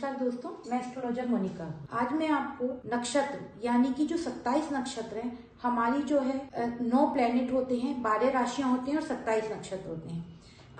नमस्कार दोस्तों, मैं एस्ट्रोलॉजर मोनिका। आज मैं आपको नक्षत्र यानी कि जो 27 नक्षत्र हैं, हमारी जो है 9 प्लेनेट होते हैं, 12 राशियां होती हैं और 27 नक्षत्र होते हैं।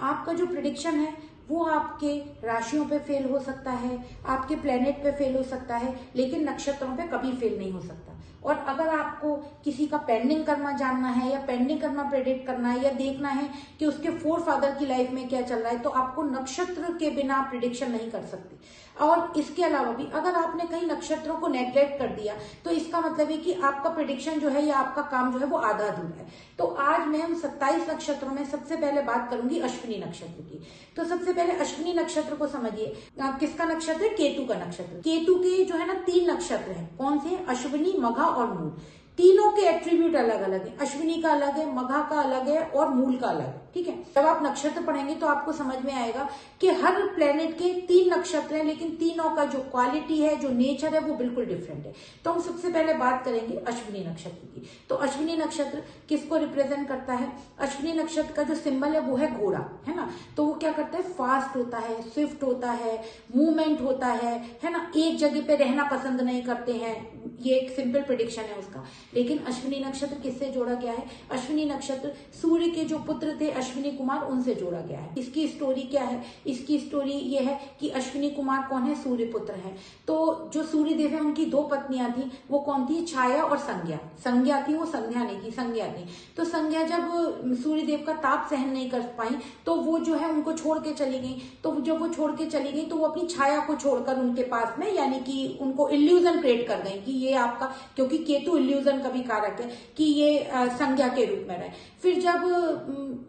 आपका जो प्रिडिक्शन है वो आपके राशियों पे फेल हो सकता है, आपके प्लेनेट पे फेल हो सकता है, लेकिन नक्षत्रों पे कभी फेल नहीं हो सकता। और अगर आपको किसी का पेंडिंग कर्मा जानना है या पेंडिंग कर्मा प्रेडिक्ट करना है या देखना है कि उसके फोर फादर की लाइफ में क्या चल रहा है, तो आपको नक्षत्र के बिना प्रिडिक्शन नहीं कर सकते। और इसके अलावा भी अगर आपने कई नक्षत्रों को नेग्लेक्ट कर दिया तो इसका मतलब है कि आपका प्रिडिक्शन जो है या आपका काम जो है वो आधा अधूरा है। तो आज मैं उन 27 नक्षत्रों में सबसे पहले बात करूंगी अश्विनी नक्षत्र की। तो सबसे पहले अश्विनी नक्षत्र को समझिए। किसका नक्षत्र है? केतु का नक्षत्र। केतु के जो है ना 3 नक्षत्र हैं। कौन से? अश्विनी, मघा और मूल। तीनों के एट्रीब्यूट अलग अलग है। अश्विनी का अलग है, मघा का अलग है और मूल का अलग है। ठीक है, जब आप नक्षत्र पढ़ेंगे तो आपको समझ में आएगा कि हर प्लेनेट के 3 नक्षत्र हैं, लेकिन तीनों का जो क्वालिटी है, जो नेचर है, वो बिल्कुल डिफरेंट है। तो हम सबसे पहले बात करेंगे अश्विनी नक्षत्र की। तो अश्विनी नक्षत्र किसको रिप्रेजेंट करता है? अश्विनी नक्षत्र का जो सिंबल है वो है घोड़ा, है ना। तो वो क्या करता है? फास्ट होता है, स्विफ्ट होता है, मूवमेंट होता है ना। एक जगह पे रहना पसंद नहीं करते हैं। ये एक सिंपल प्रिडिक्शन है उसका। लेकिन अश्विनी नक्षत्र किससे जोड़ा गया है? अश्विनी नक्षत्र सूर्य के जो पुत्र थे अश्विनी कुमार, उनसे जोड़ा गया है। इसकी स्टोरी क्या है? इसकी स्टोरी ये है कि अश्विनी कुमार कौन है? सूर्य पुत्र है। तो जो सूर्य देव है उनकी 2 पत्नियां थी। वो कौन थी? छाया और संज्ञा। संज्ञा थी, वो संध्या नहीं थी, संज्ञा थी। तो संज्ञा जब सूर्य देव का ताप सहन नहीं कर पाई तो वो जो है उनको छोड़ के चली गई। तो जब वो छोड़ के चली गई तो वो अपनी छाया को छोड़कर उनके पास में, यानी कि उनको इल्यूजन क्रिएट कर गई कि ये आपका, क्योंकि केतु इल्यूजन का भी कारक है, कि ये संज्ञा के रूप में रहे। फिर जब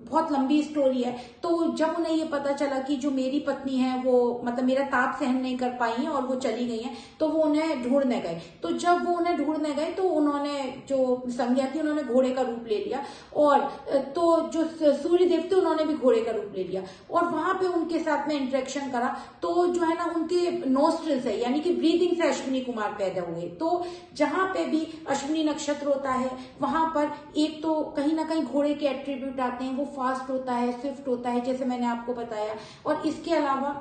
बहुत लंबी स्टोरी है, तो जब उन्हें ये पता चला कि जो मेरी पत्नी है वो मतलब मेरा ताप सहन नहीं कर पाई है और वो चली गई है, तो वो उन्हें ढूंढने गए। तो जब वो उन्हें ढूंढने गए तो उन्होंने, जो संज्ञा थी, उन्होंने घोड़े का रूप ले लिया। और तो जो सूर्य देव थे उन्होंने भी घोड़े का रूप ले लिया और वहां पे उनके साथ में इंटरेक्शन करा। तो जो है ना उनके नोस्ट्रिल से, यानी कि ब्रीदिंग से अश्विनी कुमार पैदा हुए। तो जहां पे भी अश्विनी नक्षत्र होता है वहां पर एक तो कहीं ना कहीं घोड़े के एट्रीब्यूट आते हैं। वो फास्ट होता है, स्विफ्ट होता है, जैसे मैंने आपको बताया। और इसके अलावा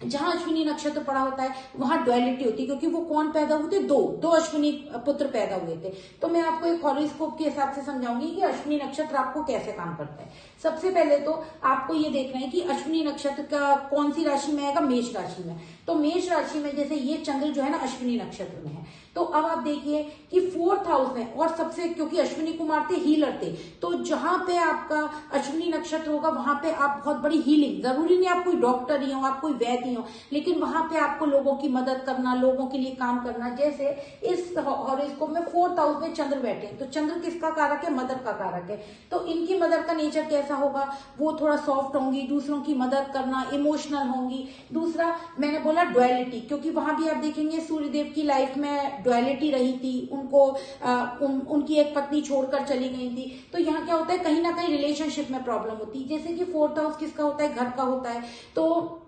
जहां अश्विनी नक्षत्र पड़ा होता है वहां ड्युअलिटी होती है, क्योंकि वो कौन पैदा हुए थे? दो अश्विनी पुत्र पैदा हुए थे। तो मैं आपको एक हॉरोस्कोप के हिसाब से समझाऊंगी कि अश्विनी नक्षत्र आपको कैसे काम करता है। सबसे पहले तो आपको ये देखना है कि अश्विनी नक्षत्र का कौन सी राशि में आएगा? मेष राशि में। तो मेष राशि में जैसे ये चंद्र जो है ना अश्विनी नक्षत्र में है, तो अब आप देखिए कि 4th हाउस में, और सबसे, क्योंकि अश्विनी कुमार थे, हीलर थे, तो जहां पे आपका अश्विनी नक्षत्र होगा वहां पे आप बहुत बड़ी हीलिंग, जरूरी नहीं आप कोई डॉक्टर ही हो, आप कोई वैद्य ही हो, लेकिन वहां पे आपको लोगों की मदद करना, लोगों के लिए काम करना। जैसे इस हॉरोस्कोप में 4th हाउस में चंद्र बैठे, तो चंद्र किसका कारक है? मदर का कारक है। तो इनकी मदर का नेचर कैसा होगा? वो थोड़ा सॉफ्ट होंगी, दूसरों की मदद करना, इमोशनल होंगी। दूसरा मैंने बोला ड्युअलिटी, क्योंकि वहां भी आप देखेंगे सूर्यदेव की लाइफ में ड्युअलिटी रही थी। उनको उनकी एक पत्नी छोड़कर चली गई थी। तो यहाँ क्या होता है? कहीं ना कहीं रिलेशनशिप में प्रॉब्लम होती है। जैसे कि 4th हाउस किसका होता है? घर का होता है। तो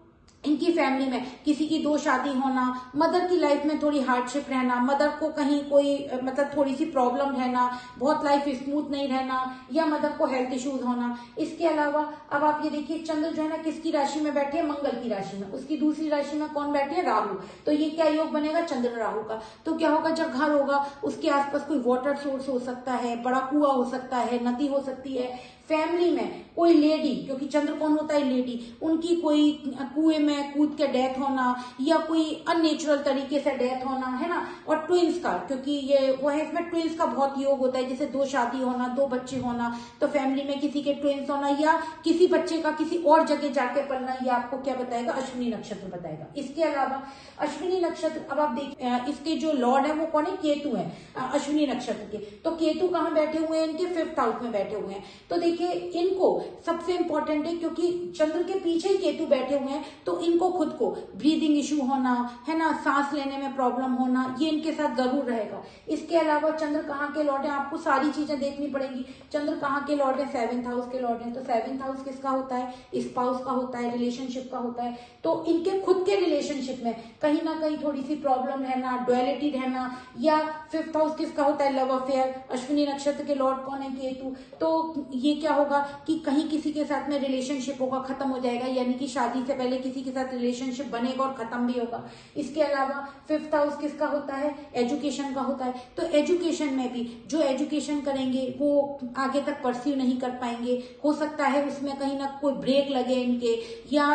इनकी फैमिली में किसी की 2 शादी होना, मदर की लाइफ में थोड़ी हार्डशिप रहना, मदर को कहीं कोई मतलब थोड़ी सी प्रॉब्लम रहना, बहुत लाइफ स्मूथ नहीं रहना, या मदर को हेल्थ इश्यूज होना। इसके अलावा अब आप ये देखिए चंद्र जो है ना किसकी राशि में बैठे हैं? मंगल की राशि में। उसकी दूसरी राशि में कौन बैठे हैं? राहु। तो ये क्या योग बनेगा? चंद्र राहु का। तो क्या होगा? जब घर होगा उसके आसपास कोई वाटर सोर्स हो सकता है, बड़ा कुआं हो सकता है, नदी हो सकती है। फैमिली में कोई लेडी, क्योंकि चंद्र कौन होता है? लेडी, उनकी कोई कुएं में कूद के डेथ होना या कोई अननेचुरल तरीके से डेथ होना, है ना। और ट्विंस का, क्योंकि ये वो है, इसमें ट्विंस का बहुत योग होता है, जैसे 2 शादी होना, 2 बच्चे होना। तो फैमिली में किसी के ट्विंस होना या किसी बच्चे का किसी और जगह जाके पढ़ना, ये आपको क्या बताएगा? अश्विनी नक्षत्र बताएगा। इसके अलावा अश्विनी नक्षत्र, अब आप देख, इसके जो लॉर्ड है वो कौन है? केतु है अश्विनी नक्षत्र के। तो केतु कहाँ बैठे हुए हैं? इनके 5th हाउस में बैठे हुए हैं। तो देखिए इनको सबसे इंपॉर्टेंट है, क्योंकि चंद्र के पीछे ही केतु बैठे हुए हैं, तो इनको खुद को ब्रीदिंग इश्यू होना, है ना, सांस लेने में प्रॉब्लम होना, ये इनके साथ जरूर रहेगा। इसके अलावा चंद्र कहाँ के लॉर्ड है? आपको सारी चीजें देखनी पड़ेगी। चंद्र कहाँ के लॉर्ड है? 7th हाउस के लॉर्ड है। तो 7th हाउस किसका होता है? स्पाउस का होता है, रिलेशनशिप का होता है। तो इनके खुद के रिलेशनशिप में कहीं ना कहीं थोड़ी सी प्रॉब्लम रहना, ड्युअलिटी रहना। या 5th हाउस किसका होता है? Love affair. अश्विनी नक्षत्र के लॉर्ड कौन है? केतु। तो ये क्या होगा कि कहीं किसी के साथ में रिलेशनशिप होगा, खत्म हो जाएगा, यानी कि शादी से पहले किसी के साथ रिलेशनशिप बनेगा और खत्म भी होगा। इसके अलावा 5th हाउस किसका होता है? एजुकेशन का होता है। तो एजुकेशन में भी जो एजुकेशन करेंगे वो आगे तक परस्यू नहीं कर पाएंगे, हो सकता है उसमें कहीं ना कोई ब्रेक लगे इनके, या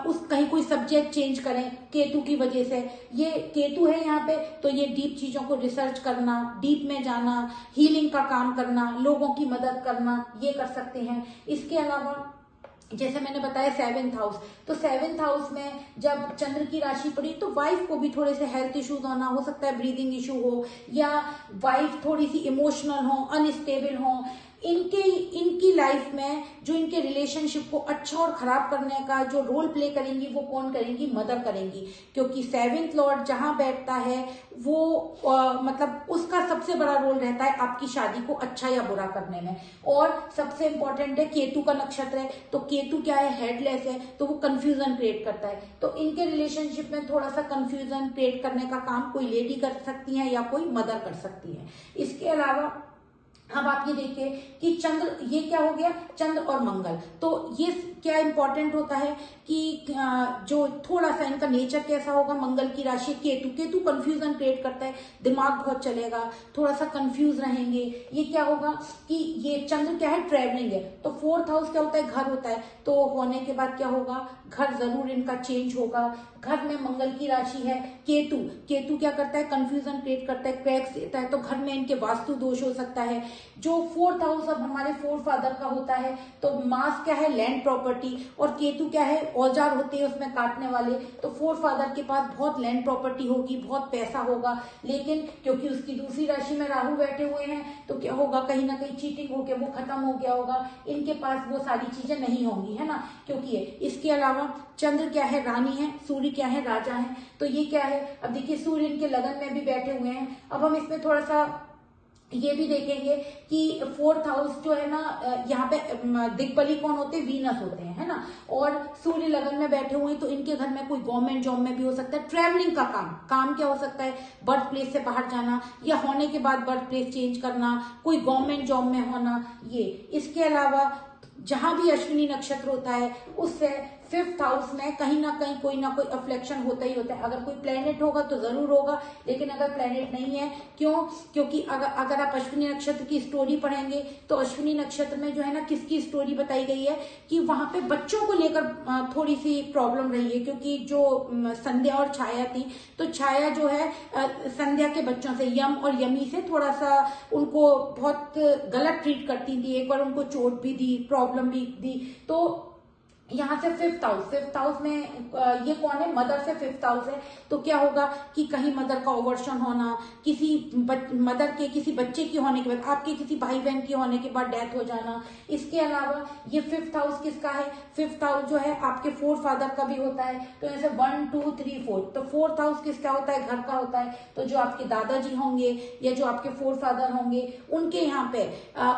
उस कहीं कोई सब्जेक्ट चेंज करें केतु की वजह से। ये केतु है यहाँ पे, तो ये डीप चीजों को रिसर्च करना, डीप में जाना, हीलिंग का काम करना, लोगों की मदद करना, ये कर सकते हैं। इसके अलावा जैसे मैंने बताया 7th हाउस, तो 7th हाउस में जब चंद्र की राशि पड़ी तो वाइफ को भी थोड़े से हेल्थ इश्यूज होना, हो सकता है ब्रीदिंग इशू हो, या वाइफ थोड़ी सी इमोशनल हो, अनस्टेबल हो। इनकी लाइफ में जो इनके रिलेशनशिप को अच्छा और खराब करने का जो रोल प्ले करेंगी वो कौन करेंगी? मदर करेंगी, क्योंकि 7th लॉर्ड जहां बैठता है वो मतलब उसका सबसे बड़ा रोल रहता है आपकी शादी को अच्छा या बुरा करने में। और सबसे इंपॉर्टेंट है केतु का नक्षत्र है, तो केतु क्या है? हेडलेस है, तो वो कंफ्यूजन क्रिएट करता है। तो इनके रिलेशनशिप में थोड़ा सा कंफ्यूजन क्रिएट करने का काम कोई लेडी कर सकती है या कोई मदर कर सकती है। इसके अलावा अब आप ये देखिए कि चंद्र, ये क्या हो गया? चंद्र और मंगल। तो ये क्या इंपॉर्टेंट होता है कि जो थोड़ा सा इनका नेचर कैसा होगा? मंगल की राशि केतु कंफ्यूजन क्रिएट करता है, दिमाग बहुत चलेगा, थोड़ा सा कंफ्यूज रहेंगे। ये क्या होगा कि ये चंद्र क्या है? ट्रेवलिंग है। तो 4th हाउस क्या होता है? घर होता है। तो होने के बाद क्या होगा? घर जरूर इनका चेंज होगा। घर में मंगल की राशि है, केतु क्या करता है? कंफ्यूजन क्रिएट करता है, क्रैक्स देता है, तो घर में इनके वास्तु दोष हो सकता है। जो 4th हाउस अब हमारे फोर फादर का होता है, तो मास क्या है? लैंड प्रॉपर्टी, और केतु क्या है? औजार होते हैं उसमें काटने वाले। तो फोर फादर के पास बहुत लैंड प्रॉपर्टी होगी, बहुत पैसा होगा, लेकिन क्योंकि उसकी दूसरी राशि में राहु बैठे हुए हैं तो क्या होगा? कहीं ना कहीं चीटिंग होके वो खत्म हो गया होगा, इनके पास वो सारी चीजें नहीं होंगी, है ना, क्योंकि इसके अलावा चंद्र क्या है? रानी है, सूर्य क्या है? राजा है। तो ये क्या है? अब देखिए सूर्य इनके लगन में भी बैठे हुए हैं। अब हम इसमें थोड़ा सा ये भी देखेंगे कि 4th हाउस जो है ना, यहाँ पे दिग्बली कौन होते हैं? वीनस होते हैं, है ना। और सूर्य लगन में बैठे हुए हैं, तो इनके घर में कोई गवर्नमेंट जॉब में भी हो सकता है, ट्रैवलिंग का काम क्या हो सकता है? बर्थ प्लेस से बाहर जाना, या होने के बाद बर्थ प्लेस चेंज करना, कोई गवर्नमेंट जॉब में होना, ये। इसके अलावा जहां भी अश्विनी नक्षत्र होता है उससे 5th हाउस में कहीं ना कहीं कोई ना कोई अफ्लेक्शन होता ही होता है। अगर कोई प्लेनेट होगा तो जरूर होगा, लेकिन अगर प्लेनेट नहीं है, क्यों? क्योंकि अगर आप अश्विनी नक्षत्र की स्टोरी पढ़ेंगे तो अश्विनी नक्षत्र में जो है ना, किसकी स्टोरी बताई गई है कि वहां पे बच्चों को लेकर थोड़ी सी प्रॉब्लम रही है, क्योंकि जो संध्या और छाया थी, तो छाया जो है संध्या के बच्चों से, यम और यमी से थोड़ा सा उनको बहुत गलत ट्रीट करती थी, एक बार उनको चोट भी दी, प्रॉब्लम भी दी। तो यहाँ से 5th हाउस में ये कौन है? मदर से 5th हाउस है। तो क्या होगा कि कहीं मदर का ओवर्शन होना, किसी मदर के किसी बच्चे की होने के बाद, आपके किसी भाई बहन की होने के बाद डेथ हो जाना। इसके अलावा ये 5th हाउस किसका है? 5th हाउस जो है आपके फोर फादर का भी होता है। तो ऐसे 1 2 3 4, तो 4th हाउस किसका होता है? घर का होता है। तो जो आपके दादाजी होंगे या जो आपके फोर फादर होंगे, उनके यहाँ पे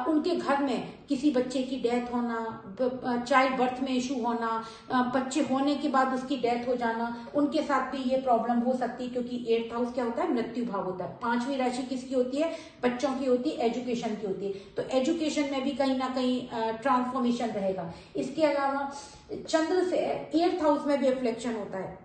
उनके घर में किसी बच्चे की डेथ होना, चाइल्ड बर्थ में इशू होना, बच्चे होने के बाद उसकी डेथ हो जाना, उनके साथ भी ये प्रॉब्लम हो सकती है, क्योंकि 8th हाउस क्या होता है? मृत्यु भाव होता है। 5वीं राशि किसकी होती है? बच्चों की होती है, एजुकेशन की होती है। तो एजुकेशन में भी कहीं ना कहीं ट्रांसफॉर्मेशन रहेगा। इसके अलावा चंद्र से 8th हाउस में भी रिफ्लेक्शन होता है।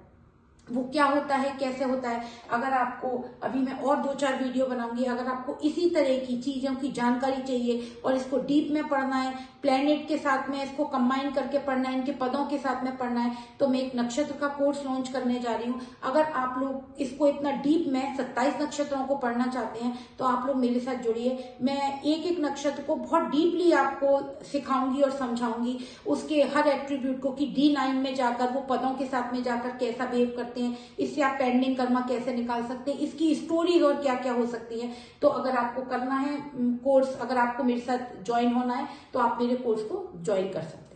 वो क्या होता है, कैसे होता है, अगर आपको अभी मैं और 2-4 वीडियो बनाऊंगी। अगर आपको इसी तरह की चीजों की जानकारी चाहिए और इसको डीप में पढ़ना है, प्लेनेट के साथ में इसको कंबाइन करके पढ़ना है, इनके पदों के साथ में पढ़ना है, तो मैं एक नक्षत्र का कोर्स लॉन्च करने जा रही हूँ। अगर आप लोग इसको इतना डीप में 27 नक्षत्रों को पढ़ना चाहते हैं तो आप लोग मेरे साथ जुड़िए। मैं एक एक नक्षत्र को बहुत डीपली आपको सिखाऊंगी और समझाऊंगी, उसके हर एट्रीब्यूट को, कि D9 में जाकर वो पदों के साथ में जाकर कैसा बिहेव करते हैं, इससे आप पेंडिंग कर्मा कैसे निकाल सकते हैं, इसकी स्टोरीज और क्या क्या हो सकती है। तो अगर आपको करना है कोर्स, अगर आपको मेरे साथ ज्वाइन होना है तो आप मेरे कोर्स को ज्वाइन कर सकते हैं।